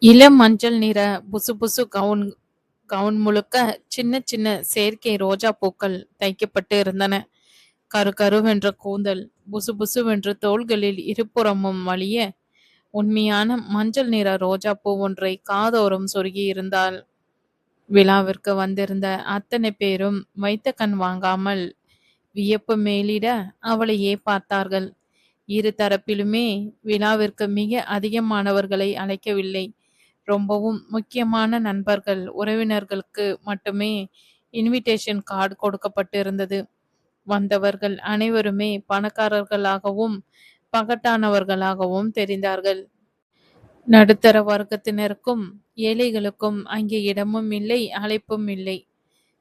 இளம் மஞ்சள் நிற புசுபுசு கவுன் கவுன் முழுக்க சின்ன சின்ன செயற்கை ரோஜா பூக்கள் தைக்கப்பட்டு இருந்தன. கரு கருவென்ற கூந்தல் புசுபுசுவென்று தோள்களில் இருபுறமும் வலிய உண்மையான மஞ்சள் நிற ரோஜா பூ ஒன்றை காதோறும் சொருகி இருந்தாள். விழாவிற்கு வந்திருந்த அத்தனை பேரும் வைத்த கண் வாங்காமல் வியப்பு மேலிட அவளையே பார்த்தார்கள். இரு தரப்பிலுமே விழாவிற்கு மிக அதிகமானவர்களை அழைக்கவில்லை. ரொம்பவும் முக்கியமான நண்பர்கள் உறவினர்களுக்கு மட்டுமே இன்விடேஷன் கார்டு கொடுக்கப்பட்டு இருந்தது. வந்தவர்கள் அனைவருமே பணக்காரர்களாகவும் பகட்டானவர்களாகவும் தெரிந்தார்கள். நடுத்தர வர்க்கத்தினருக்கும் ஏழைகளுக்கும் அங்கே இடமும் இல்லை, அழைப்பும் இல்லை.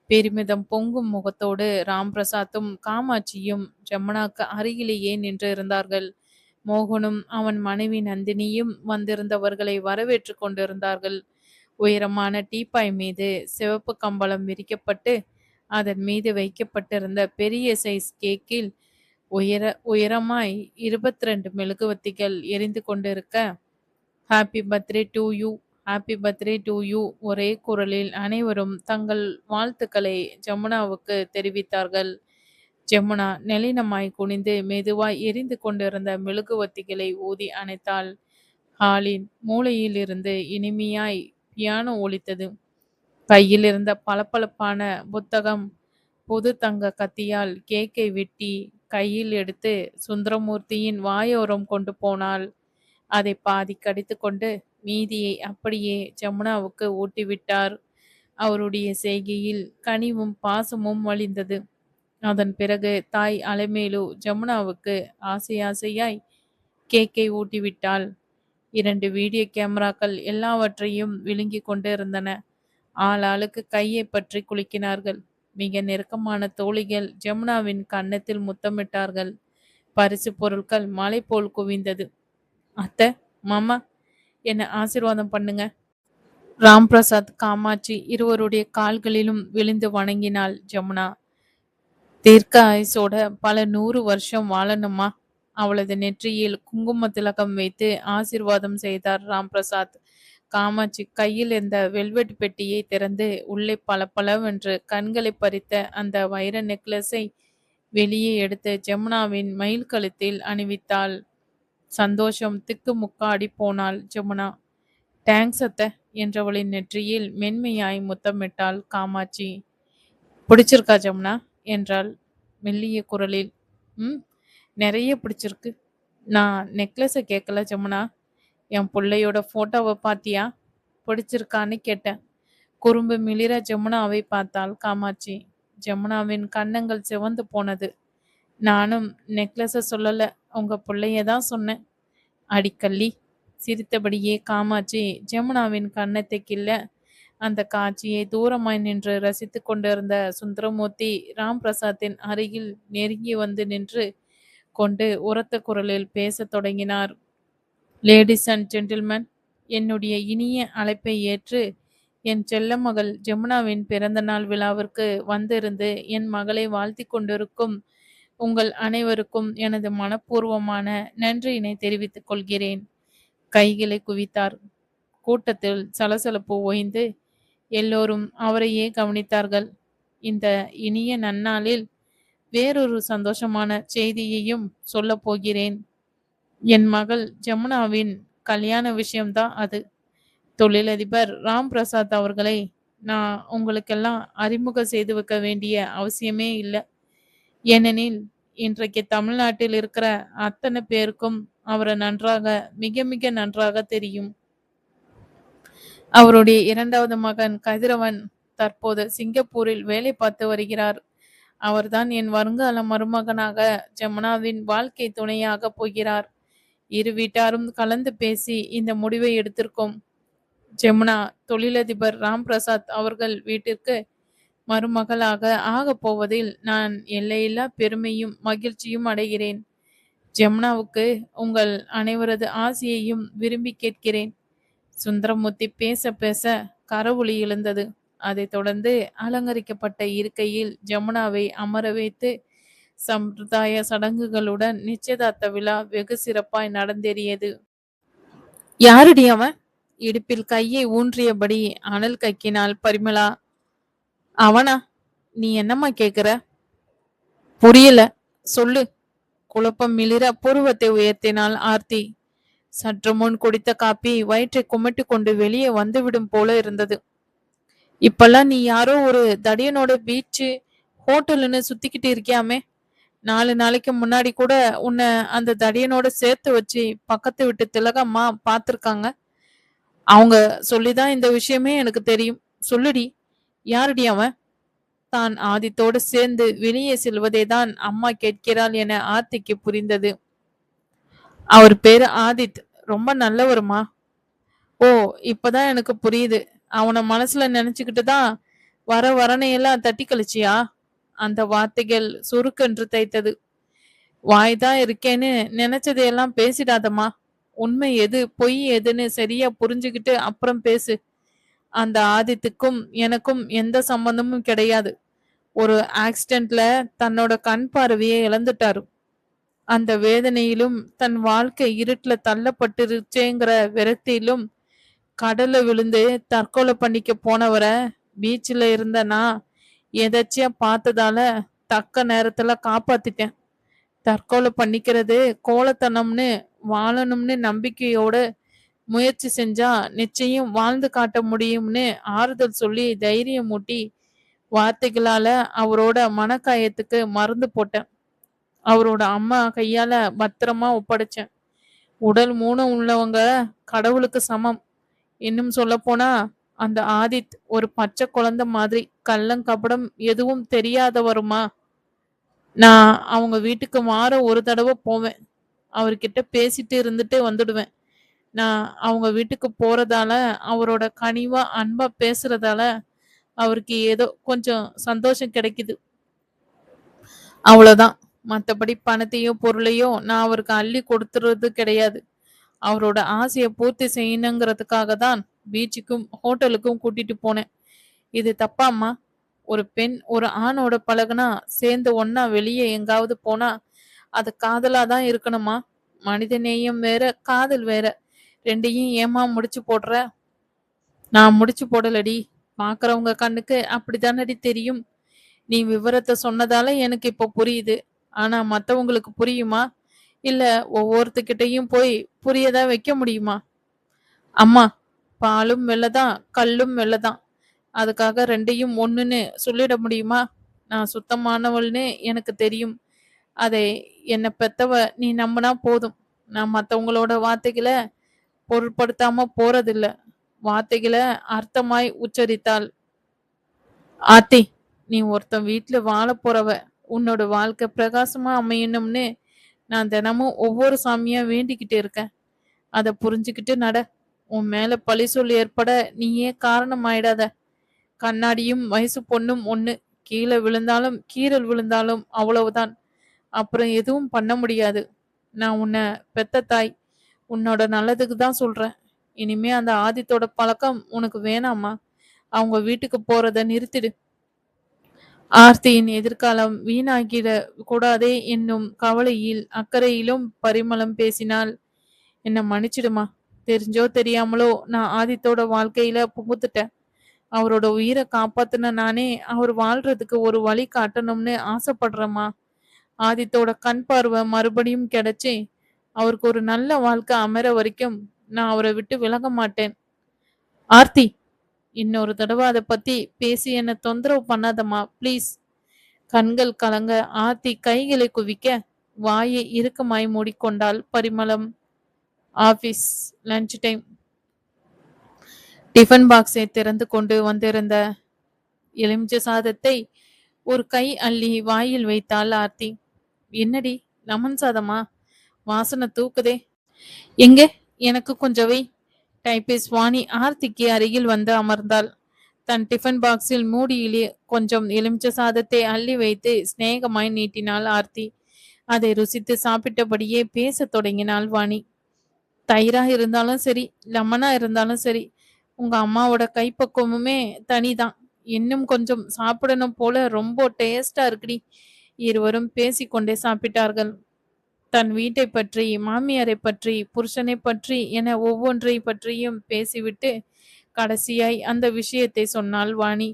பெருமிதம் பொங்கும் முகத்தோடு ராம்பிரசாத்தும் காமாட்சியும் ஜமுனாக்கு அருகிலேயே நின்று இருந்தார்கள். மோகனும் அவன் மனைவி நந்தினியும் வந்திருந்தவர்களை வரவேற்று கொண்டிருந்தார்கள். உயரமான டீப்பாய் மீது சிவப்பு கம்பளம் விரிக்கப்பட்டு அதன் மீது வைக்கப்பட்டிருந்த பெரிய சைஸ் கேக்கில் உயரமாய் 22 மெழுகுவத்திகள் எரிந்து கொண்டிருக்க, happy birthday to you, happy birthday to you ஒரே குரலில் அனைவரும் தங்கள் வாழ்த்துக்களை ஜமுனாவுக்கு தெரிவித்தார்கள். ஜமுனா நளினமாய் குனிந்து மெதுவாய் எரிந்து கொண்டிருந்த மெழுகுவத்திகளை ஊதி அணைத்தாள். ஹாலின் மூலையில் இருந்து இனிமையாய் பியானோ ஒலித்தது. கையில் இருந்த பளபளப்பான புத்தகம் புது தங்க கத்தியால் கேக்கை வெட்டி கையில் எடுத்து சுந்தரமூர்த்தியின் வாயோரம் கொண்டு போனாள். அதை பாதி கடித்து கொண்டு மீதியை அப்படியே ஜமுனாவுக்கு ஊட்டிவிட்டார். அவருடைய செய்கையில் கனிவும் பாசமும் வழிந்தது. அதன் பிறகு தாய் அலைமேலு ஜமுனாவுக்கு ஆசையாய் கேக்கை ஊட்டிவிட்டாள். 2 வீடியோ கேமராக்கள் எல்லாவற்றையும் விழுங்கி கொண்டு இருந்தன. ஆளாளுக்கு கையை பற்றி குலுக்கினார்கள். மிக நெருக்கமான தோழிகள் ஜமுனாவின் கன்னத்தில் முத்தமிட்டார்கள். பரிசு பொருட்கள் மலை போல் குவிந்தது. அத்தை, மாமா, என்ன ஆசீர்வாதம் பண்ணுங்க. ராம்பிரசாத், காமாட்சி இருவருடைய கால்களிலும் விழுந்து வணங்கினாள் ஜமுனா. தீர்க்க ஆயுசோட பல 100 வருஷம் வாழணுமா? அவளது நெற்றியில் குங்கும திலகம் வைத்து ஆசீர்வாதம் செய்தார் ராம்பிரசாத். காமாட்சி கையில் இருந்த வெல்வெட் பெட்டியை திறந்து உள்ளே பளபளவென்று கண்களை பறித்த அந்த வைர நெக்லஸை வெளியே எடுத்து ஜமுனாவின் மயில் கழுத்தில் அணிவித்தாள். சந்தோஷம் திக்கு முக்காடி போனாள் ஜமுனா. டேங்க்ஸ் அத்தை என்றவளின் நெற்றியில் மென்மையாய் முத்தமிட்டாள் காமாட்சி. பிடிச்சிருக்கா ஜமுனா என்றாள் மெல்லிய குரலில். நிறைய பிடிச்சிருக்கு. நான் நெக்லஸை கேட்கல ஜமுனா. என் பிள்ளையோட போட்டோவை பாத்தியா? பிடிச்சிருக்கான்னு கேட்டேன். குறும்பு மிளிர ஜமுனாவை பார்த்தாள் காமாட்சி. ஜமுனாவின் கன்னங்கள் சிவந்து போனது. நானும் நெக்லஸை சொல்லல, உங்க பிள்ளையதான் சொன்னேன். அடிக்கல்லி. சிரித்தபடியே காமாட்சி ஜமுனாவின் கன்னத்தை கிள்ள அந்த காட்சியை தூரமாய் நின்று ரசித்து கொண்டிருந்த சுந்தரமூர்த்தி ராம்பிரசாத்தின் அருகில் நெருங்கி வந்து நின்று கொண்டு உரத்த குரலில் பேசத் தொடங்கினார். லேடிஸ் அண்ட் ஜென்டில்மேன், என்னுடைய இனிய அழைப்பை ஏற்று என் செல்ல மகள் ஜமுனாவின் பிறந்த நாள் விழாவிற்கு வந்திருந்து என் மகளை வாழ்த்தி கொண்டிருக்கும் உங்கள் அனைவருக்கும் எனது மனப்பூர்வமான நன்றியினை தெரிவித்துக் கொள்கிறேன். கைகளை குவித்தார். கூட்டத்தில் சலசலப்பு ஓய்ந்து எல்லோரும் அவரையே கவனித்தார்கள். இந்த இனிய நன்னாளில் வேறொரு சந்தோஷமான செய்தியையும் சொல்ல போகிறேன். என் மகள் ஜமுனாவின் கல்யாண விஷயம்தான் அது. தொழிலதிபர் ராம்பிரசாத் அவர்களை நான் உங்களுக்கெல்லாம் அறிமுகம் செய்து வைக்க வேண்டிய அவசியமே இல்லை. ஏனெனில் இன்றைக்கு தமிழ்நாட்டில் இருக்கிற அத்தனை பேருக்கும் அவரை நன்றாக, மிக மிக நன்றாக தெரியும். அவருடைய 2வது மகன் கதிரவன் தற்போது சிங்கப்பூரில் வேலை பார்த்து வருகிறார். அவர்தான் என் வருங்கால மருமகனாக ஜமுனாவின் வாழ்க்கை துணையாக போகிறார். இரு வீட்டாரும் கலந்து பேசி இந்த முடிவை எடுத்திருக்கோம். ஜமுனா தொழிலதிபர் ராம்பிரசாத் அவர்கள் வீட்டிற்கு மருமகளாக ஆகப் போவதில் நான் எல்லையில்லா பெருமையும் மகிழ்ச்சியும் அடைகிறேன். ஜமுனாவுக்கு உங்கள் அனைவரது ஆசையையும் விரும்பி கேட்கிறேன். சுந்தரமூர்த்தி பேச பேச கரவொலி எழுந்தது. அதைத் தொடர்ந்து அலங்கரிக்கப்பட்ட இருக்கையில் ஜமுனாவை அமர வைத்து சம்பிரதாய சடங்குகளுடன் நிச்சயதார்த்த விழா வெகு சிறப்பாய் நடந்தேறியது. யாருடி அவன்? இடுப்பில் கையை ஊன்றியபடி அனல் கக்கினாள் பரிமளா. அவனா? நீ என்னம்மா கேக்குற? புரியல, சொல்லு. குழப்பம் மிளிர புருவத்தை உயர்த்தினாள் ஆர்த்தி. சற்று முன் குடித்த காப்பி வயிற்றை குமட்டி கொண்டு வெளியே வந்துவிடும் போல இருந்தது. இப்பெல்லாம் நீ யாரோ ஒரு தடியனோட பீச்சு ஹோட்டலுன்னு சுத்திக்கிட்டு இருக்கியாமே. 4 நாளைக்கு முன்னாடி கூட உன்னை அந்த தடியனோட சேர்த்து வச்சு பக்கத்து விட்டு திலகம்மா பார்த்துருக்காங்க. அவங்க சொல்லிதான் இந்த விஷயமே எனக்கு தெரியும். சொல்லுடி, யாருடி அவன்? தான் ஆதித்தோடு சேர்ந்து வெளியே செல்வதைதான் அம்மா கேட்கிறாள் என ஆர்த்திக்கு புரிந்தது. அவர் பேரு ஆதித், ரொம்ப நல்லவருமா. ஓ, இப்பதான் எனக்கு புரியுது. அவனை மனசுல நினைச்சுக்கிட்டு தான் வர வரனையெல்லாம் தட்டி கழிச்சியா? அந்த வார்த்தைகள் சுருக்கென்று தைத்தது. வாய்தான் இருக்கேன்னு நினைச்சதையெல்லாம் பேசிடாதம்மா. உண்மை எது பொய் எதுன்னு சரியா புரிஞ்சுக்கிட்டு அப்புறம் பேசு. அந்த ஆதித்துக்கும் எனக்கும் எந்த சம்பந்தமும் கிடையாது. ஒரு ஆக்சிடென்ட்ல தன்னோட கண் பார்வையை இழந்துட்டாரு. அந்த வேதனையிலும் தன் வாழ்க்கை இருட்டுல தள்ளப்பட்டிருச்சேங்கிற விரக்தியிலும் கடல்ல விழுந்து தற்கொலை பண்ணிக்க போனவரை பீச்சில் இருந்த நான் எதாச்சியா பார்த்ததால தக்க நேரத்துல காப்பாத்திட்டேன். தற்கொலை பண்ணிக்கிறது கோலத்தனம்னு வாழணும்னு நம்பிக்கையோட முயற்சி செஞ்சா நிச்சயம் வாழ்ந்து காட்ட முடியும்னு ஆறுதல் சொல்லி தைரியம் மூட்டி வார்த்தைகளால அவரோட மனக்காயத்துக்கு மருந்து போட்டேன். அவரோட அம்மா கையால பத்திரமா ஒப்படைச்சேன். உடல் ஊனம் உள்ளவங்க கடவுளுக்கு சமம். இன்னும் சொல்ல போனா அந்த ஆதித் ஒரு பச்சை குழந்தை மாதிரி, கள்ளங்கபடம் எதுவும் தெரியாதவருமா. நான் அவங்க வீட்டுக்கு வாரம் ஒரு தடவை போவேன். அவர்கிட்ட பேசிட்டு இருந்துட்டு வந்துடுவேன். நான் அவங்க வீட்டுக்கு போறதால, அவரோட கனிவா அன்பா பேசுறதால அவருக்கு ஏதோ கொஞ்சம் சந்தோஷம் கிடைக்குது. அவ்வளவுதான். மத்தபடி பணத்தையோ பொருளையோ நான் அவருக்கு அள்ளி கொடுத்துறது கிடையாது. அவரோட ஆசையை பூர்த்தி செய்யணுங்கிறதுக்காக தான் பீச்சுக்கும் ஹோட்டலுக்கும் கூட்டிட்டு போனேன். இது தப்பாம்மா? ஒரு பெண் ஒரு ஆணோட பழகுனா, சேர்ந்து ஒன்னா வெளியே எங்காவது போனா அது காதலா தான் இருக்கணுமா? மனித நேயம் வேற, காதல் வேற. ரெண்டையும் ஏமா முடிச்சு போடுற? நான் முடிச்சு போடலடி. பாக்குறவங்க கண்ணுக்கு அப்படித்தானடி தெரியும். நீ விவரத்தை சொன்னதால எனக்கு இப்ப புரியுது. ஆனா மத்தவங்களுக்கு புரியுமா? இல்ல ஒவ்வொருத்துக்கிட்டையும் போய் புரியதா வைக்க முடியுமா? அம்மா, பாலும் வெள்ளதான், கல்லும் வெள்ளதான். அதுக்காக ரெண்டையும் ஒண்ணுன்னு சொல்லிட முடியுமா? நான் சுத்தமானவள்னு எனக்கு தெரியும். அதை என்ன பெத்தவ நீ நம்பினா போதும். நான் மத்தவங்களோட வார்த்தைகளை பொருட்படுத்தாம போறதில்ல. வார்த்தைகளை அர்த்தமாய் உச்சரித்தாள். ஆத்தி, நீ ஒருத்தன் வீட்டுல வாழ போறவ. உன்னோட வாழ்க்கை பிரகாசமா அமையணும்னு நான் தினமும் ஒவ்வொரு சாமியா வேண்டிக்கிட்டு இருக்கேன். அதை புரிஞ்சுக்கிட்டு நட. உன் மேல பழி சொல்லி ஏற்பட நீயே காரணம் ஆயிடாத. கண்ணாடியும் வயசு பொண்ணும் ஒண்ணு. கீழே விழுந்தாலும் கீரல் விழுந்தாலும் அவ்வளவுதான். அப்புறம் எதுவும் பண்ண முடியாது. நான் உன்னை பெத்த தாய். உன்னோட நல்லதுக்கு தான் சொல்றேன். இனிமே அந்த ஆதித்தோட பழக்கம் உனக்கு வேணாமா? அவங்க வீட்டுக்கு போறத நிறுத்திடு. ஆர்த்தியின் எதிர்காலம் வீணாகிட கூடாதே என்னும் கவலையில் அக்கறையிலும் பரிமளம் பேசினாள். என்ன மன்னிச்சிடுமா. தெரிஞ்சோ தெரியாமலோ நான் ஆதித்தோட வாழ்க்கையில புகுத்துட்டேன். அவரோட உயிரை காப்பாத்துன நானே அவர் வாழ்றதுக்கு ஒரு வழி காட்டணும்னு ஆசைப்படுறேம்மா. ஆதித்தோட கண் பார்வை மறுபடியும் கிடைச்சி அவருக்கு ஒரு நல்ல வாழ்க்கை அமைற வரைக்கும் நான் அவரை விட்டு விலக மாட்டேன். ஆர்த்தி, இன்னொரு தடவை அதை பத்தி பேசி என்ன தொந்தரவு பண்ணாதம்மா ப்ளீஸ். கண்கள் கலங்க ஆர்த்தி கைகளை குவிக்க வாயை இறுக்கமாய் மூடிக்கொண்டாள் Parimalam. Office lunch time. Tiffin பாக்ஸை திறந்து கொண்டு வந்திருந்த எலுமிச்சை சாதத்தை ஒரு கை அள்ளி வாயில் வைத்தாள் ஆர்த்தி. என்னடி, லெமன் சாதமா? வாசனை தூக்குதே. எங்கே, எனக்கு கொஞ்சம் வை. டைபிஸ்ட் வாணி ஆர்த்திக்கு அருகில் வந்து அமர்ந்தாள். தன் டிஃபன் பாக்ஸில் மூடியிலே கொஞ்சம் எலுமிச்சை சாதத்தை அள்ளி வைத்து சிநேகமாய் நீட்டினாள் ஆர்த்தி. அதை ருசித்து சாப்பிட்டபடியே பேசத் தொடங்கினாள் வாணி. தயிரா இருந்தாலும் சரி, லெமனா இருந்தாலும் சரி, உங்க அம்மாவோட கைப்பக்குவமுமே தனிதான். இன்னும் கொஞ்சம் சாப்பிடணும் போல, ரொம்ப டேஸ்டா இருக்குடி. இருவரும் பேசிக்கொண்டே சாப்பிட்டார்கள். தன் வீட்டை பற்றி, மாமியாரை பற்றி, புருஷனை பற்றி என ஒவ்வொன்றை பற்றியும் பேசிவிட்டு கடைசியாய் அந்த விஷயத்தை சொன்னாள் வாணி.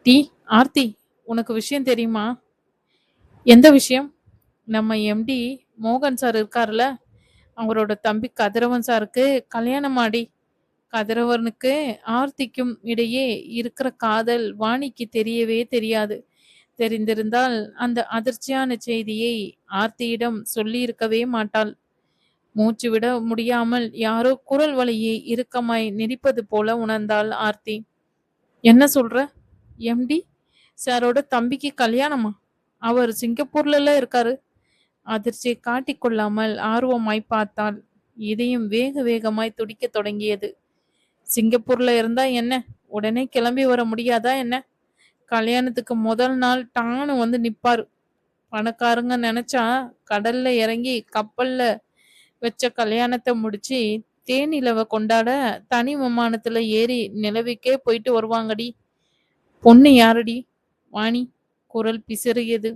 டி ஆர்த்தி, உனக்கு விஷயம் தெரியுமா? எந்த விஷயம்? நம்ம எம்டி மோகன் சார் இருக்காருல்ல, அவரோட தம்பி கதிரவன் சாருக்கு கல்யாணமாடி. கதிரவனுக்கு ஆர்த்திக்கும் இடையே இருக்கிற காதல் வாணிக்கு தெரியவே தெரியாது. தெரிந்திருந்தால் அந்த அதிர்ச்சியான செய்தியை ஆர்த்தியிடம் சொல்லியிருக்கவே மாட்டாள். மூச்சு விட முடியாமல் யாரோ குரல் வழியை இறுக்கமாய் நெரிப்பது போல உணர்ந்தாள் ஆர்த்தி. என்ன சொல்ற? எம்டி சாரோட தம்பிக்கு கல்யாணமா? அவர் சிங்கப்பூர்ல இருக்காரு. அதிர்ச்சியை காட்டிக்கொள்ளாமல் ஆர்வமாய் பார்த்தாள். இதயம் வேக வேகமாய் துடிக்க தொடங்கியது. சிங்கப்பூர்ல இருந்தா என்ன, உடனே கிளம்பி வர முடியாதா என்ன? கல்யாணத்துக்கு முதல் நாள் டான்னு வந்து நிப்பாரு. பணக்காரங்க நினைச்சா கடல்ல இறங்கி கப்பல்ல வச்ச கல்யாணத்தை முடிச்சு தேனிலவ கொண்டாட தனி விமானத்துல ஏறி நிலவுக்கே போயிட்டு வருவாங்கடி. பொண்ணு யாரடி? வாணி குரல் பிசறியது.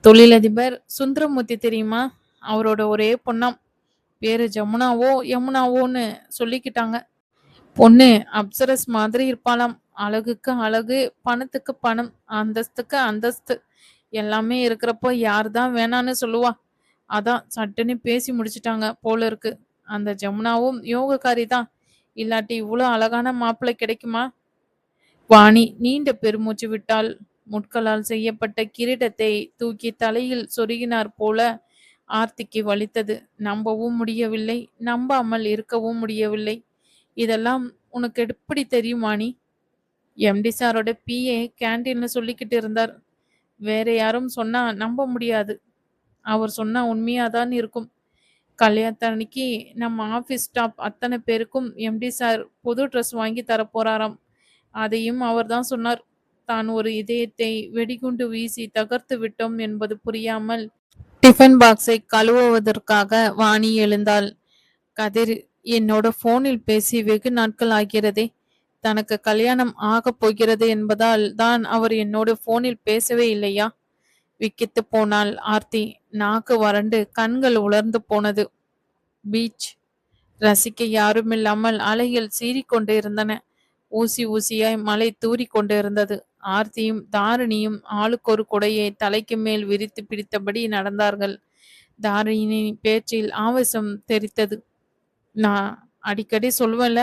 தொழிலதிபர் சுந்தரமூர்த்தி தெரியுமா? அவரோட ஒரே பொண்ணாம். பேரு ஜமுனாவோ யமுனாவோன்னு சொல்லிக்கிட்டாங்க. பொண்ணு அப்சரஸ் மாதிரி இருப்பாளாம். அழகுக்கு அழகு, பணத்துக்கு பணம், அந்தஸ்துக்கு அந்தஸ்து எல்லாமே இருக்கிறப்போ யார் தான் வேணான்னு சொல்லுவா? அதான் சட்டுன்னு பேசி முடிச்சிட்டாங்க போல இருக்கு. அந்த ஜமுனாவும் யோகக்காரி தான். இல்லாட்டி இவ்வளோ அழகான மாப்பிள்ளை கிடைக்குமா? வாணி நீண்ட பெருமூச்சு விட்டாள். முட்களால் செய்யப்பட்ட கிரீடத்தை தூக்கி தலையில் சொருகினார் போல ஆர்த்திக்கு வலித்தது. நம்பவும் முடியவில்லை, நம்பாமல் இருக்கவும் முடியவில்லை. இதெல்லாம் உனக்கு எப்படி தெரியும் வாணி? எம்டி சாரோட பிஏ கேன்டீன்ல சொல்லிக்கிட்டு இருந்தார். வேற யாரும் சொன்னா நம்ப முடியாது. அவர் சொன்னா உண்மையாதான் இருக்கும். கல்யாணத்தன்னைக்கு நம்ம ஆபீஸ் ஸ்டாப் அத்தனை பேருக்கும் எம்டி சார் புது ட்ரெஸ் வாங்கி தரப்போறாராம். அதையும் அவர்தான் சொன்னார். தான் ஒரு இதயத்தை வெடிகுண்டு வீசி தகர்த்து விட்டோம் என்பது புரியாமல் டிஃபன் பாக்ஸை கழுவுவதற்காக வாணி எழுந்தாள். கதிர் என்னோட போனில் பேசி வெகு நாட்கள் ஆகிறதே. தனக்கு கல்யாணம் ஆகப் போகிறது என்பதால் தான் அவர் என்னோட போனில் பேசவே இல்லையா? விக்கித்து போனாள் ஆர்த்தி. நாக்கு வறண்டு கண்கள் உலர்ந்து போனது. பீச். ரசிக்க யாருமில்லாமல் அலைகள் சீறிக்கொண்டு இருந்தன. ஊசி ஊசியாய் மழை தூறி கொண்டு இருந்தது. ஆர்த்தியும் தாரிணியும் ஆளுக்கொரு குடையை தலைக்கு மேல் விரித்து பிடித்தபடி நடந்தார்கள். தாரிணியின் பேச்சில் ஆவேசம் தெரித்தது. நான் அடிக்கடி சொல்வேன்ல,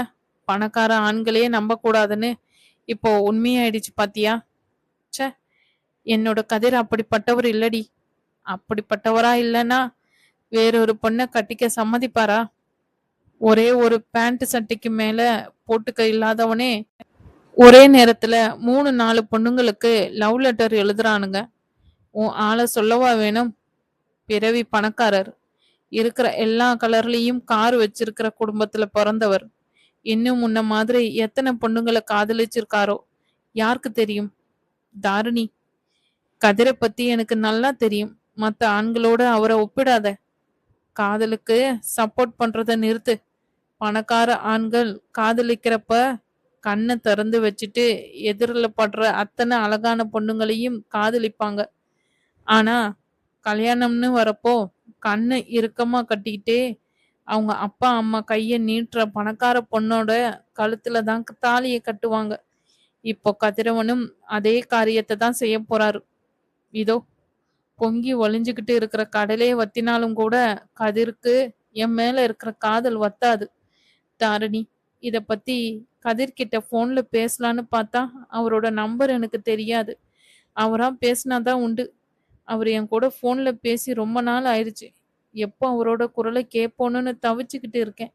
பணக்கார ஆண்களே நம்பக்கூடாதுன்னு. இப்போ உண்மையாயிடுச்சு பாத்தியா? ச்சே, என்னோட கதிர் அப்படிப்பட்டவர் இல்லடி. அப்படிப்பட்டவரா இல்லைன்னா வேறொரு பொண்ணை கட்டிக்க சம்மதிப்பாரா? ஒரே ஒரு பேண்ட் சட்டைக்கு மேல போட்டுக்க இல்லாதவனே ஒரே நேரத்துல 3-4 பொண்ணுங்களுக்கு லவ் லெட்டர் எழுதுறானுங்க. உன் ஆளை சொல்லவா வேணும்? பிறவி பணக்காரர். இருக்கிற எல்லா கலர்லயும் கார் வச்சிருக்கிற குடும்பத்துல பிறந்தவர். இன்னும் முன்ன மாதிரி எத்தனை பொண்ணுங்களை காதலிச்சிருக்காரோ யாருக்கு தெரியும்? தாரிணி, கதிரை பத்தி எனக்கு நல்லா தெரியும். மத்த ஆண்களோட அவரை ஒப்பிடாத. காதலுக்கு சப்போர்ட் பண்றத நிறுத்து. பணக்கார ஆண்கள் காதலிக்கிறப்ப கண்ணை திறந்து வச்சுட்டு எதிரில் படுற அத்தனை அழகான பொண்ணுங்களையும் காதலிப்பாங்க. ஆனா கல்யாணம்னு வரப்போ கண்ணை இறுக்கமா கட்டிக்கிட்டே அவங்க அப்பா அம்மா கைய நீட்டுற பணக்கார பொண்ணோட கழுத்துல தான் தாலியை கட்டுவாங்க. இப்போ கதிரவனும் அதே காரியத்தை தான் செய்ய போறாரு. இதோ பொங்கி ஒளிஞ்சுக்கிட்டு இருக்கிற கடலே வத்தினாலும் கூட கதிருக்கு என் மேல இருக்கிற காதல் வத்தாது. தாரிணி, இத பத்தி கதிர்கிட்ட போன்ல பேசலான்னு பார்த்தா அவரோட நம்பர் எனக்கு தெரியாது. அவரா பேசினாதான் உண்டு. அவர் என் கூட போன்ல பேசி ரொம்ப நாள் ஆயிடுச்சு. எப்போ அவரோட குரலை கேட்போன்னு தவிச்சுக்கிட்டு இருக்கேன்.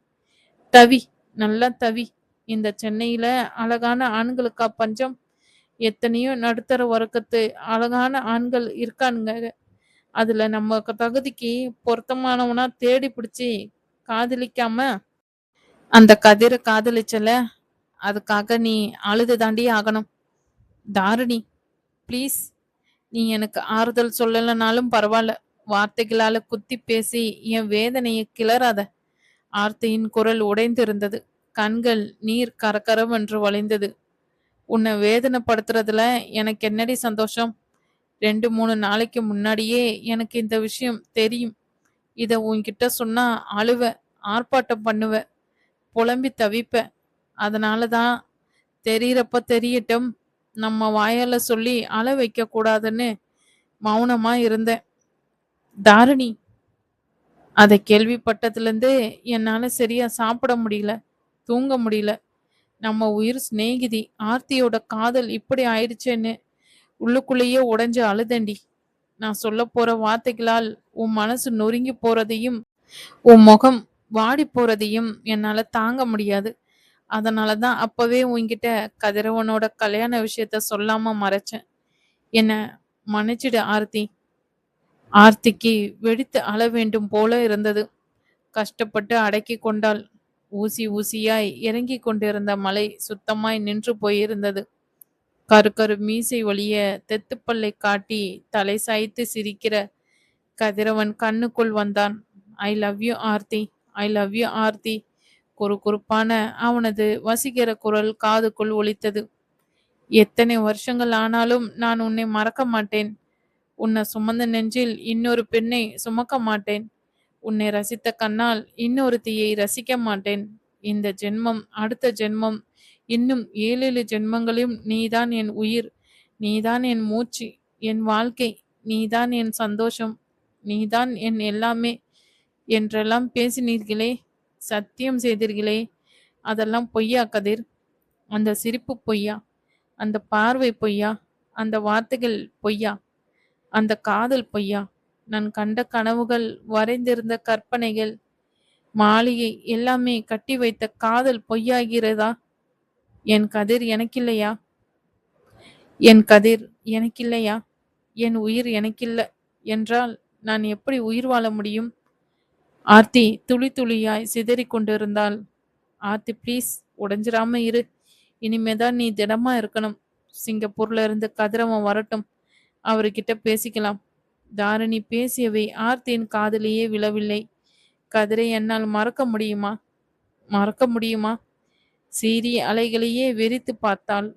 தவி, நல்லா தவி. இந்த சென்னையில அழகான ஆண்களுக்கா பஞ்சம்? எத்தனையோ நடுத்தர வர்க்கத்து அழகான ஆண்கள் இருக்கானுங்க. அதுல நம்ம தகுதிக்கு பொருத்தமானவனா தேடி பிடிச்சி காதலிக்காம அந்த கதிரை காதலிச்சல, அதுக்காக நீ அழுது தாண்டி ஆகணும். தாரிணி, ப்ளீஸ், நீ எனக்கு ஆறுதல் சொல்லலைனாலும் பரவாயில்ல. வார்த்தைகளால குத்தி பேசி என் வேதனையை கிளறாத. ஆர்த்தியின் குரல் உடைந்திருந்தது. கண்கள் நீர் கரகரவென்று வழிந்தது. உன்னை வேதனைப்படுத்துறதுல எனக்கு என்னடி சந்தோஷம்? 2-3 நாளைக்கு முன்னாடியே எனக்கு இந்த விஷயம் தெரியும். இத உன்கிட்ட சொன்னா அழுவ, ஆர்ப்பாட்டம் பண்ணுவ, புலம்பி தவிப்ப. அதனால தான் தெரியறப்ப தெரியட்டும், நம்ம வாயால சொல்லி அழ வைக்க கூடாதுன்னு மௌனமா இருந்தேன். தாரிணி, அத கேள்விப்பட்டதுலேருந்து என்னால சரியா சாப்பிட முடியல, தூங்க முடியல. நம்ம உயிர் சிநேகிதி ஆர்த்தியோட காதல் இப்படி ஆயிடுச்சேன்னு உள்ளுக்குள்ளேயே உடைஞ்சு அழுதேன்டி. நான் சொல்லப் போற வார்த்தைகளால் உன் மனசு நொறுங்கி போறதையும், உன் முகம் வாடி போறதையும் என்னால தாங்க முடியாது. அதனால தான் அப்பவே உன்கிட்ட கதிரவனோட கல்யாண விஷயத்த சொல்லாம மறைச்சேன். என்ன மன்னிச்சிடு ஆர்த்தி. ஆர்த்திக்கு வெடித்து அழ வேண்டும் போல இருந்தது. கஷ்டப்பட்டு அடக்கி கொண்டாள். ஊசி ஊசியாய் இறங்கிக் கொண்டிருந்த மழை சுத்தமாய் நின்று போயிருந்தது. கரு கரு மீசை ஒளிய தெத்துப்பல்லை காட்டி தலை சாய்த்து சிரிக்கிற கதிரவன் கண்ணுக்குள் வந்தான். I love you Aarthi, I love you Aarthi. குறுகுறுப்பான அவனது வசீகர குரல் காதுக்குள் ஒலித்தது. எத்தனை வருஷங்கள் ஆனாலும் நான் உன்னை மறக்க மாட்டேன். உன்னை சுமந்த நெஞ்சில் இன்னொரு பெண்ணை சுமக்க மாட்டேன். உன்னை ரசித்த கண்ணால் இன்னொருத்தியை ரசிக்க மாட்டேன். இந்த ஜென்மம், அடுத்த ஜென்மம், இன்னும் 7 ஜென்மங்களிலும் நீதான் என் உயிர், நீதான் என் மூச்சு, என் வாழ்க்கை, நீதான் என் சந்தோஷம், நீதான் என் எல்லாமே என்றெல்லாம் பேசினீர்களே, சத்தியம் செய்தீர்களே, அதெல்லாம் பொய்யா கதிர்? அந்த சிரிப்பு பொய்யா? அந்த பார்வை பொய்யா? அந்த வார்த்தைகள் பொய்யா? அந்த காதல் பொய்யா? நான் கண்ட கனவுகள், வரைந்திருந்த கற்பனைகள், மாளிகை எல்லாமே கட்டி வைத்த காதல் பொய்யாகிறதா? என் கதிர் எனக்கில்லையா? என் கதிர் எனக்கில்லையா? என் உயிர் எனக்கில்ல என்றால் நான் எப்படி உயிர் வாழ முடியும்? ஆர்த்தி துளி துளியாய் சிதறிக் கொண்டிருந்தாள். ஆர்த்தி ப்ளீஸ், உடைஞ்சிராம இரு. இனிமேதான் நீ திடமா இருக்கணும். சிங்கப்பூர்ல இருந்து கதிரவன் வரட்டும், அவர்கிட்ட பேசிக்கலாம். தாரிணி பேசியவை ஆர்த்தியின் காதிலேயே விழவில்லை. கதிரை என்னால் மறக்க முடியுமா? மறக்க முடியுமா? சீரிய அலைகளையே வெறித்து பார்த்தாள்.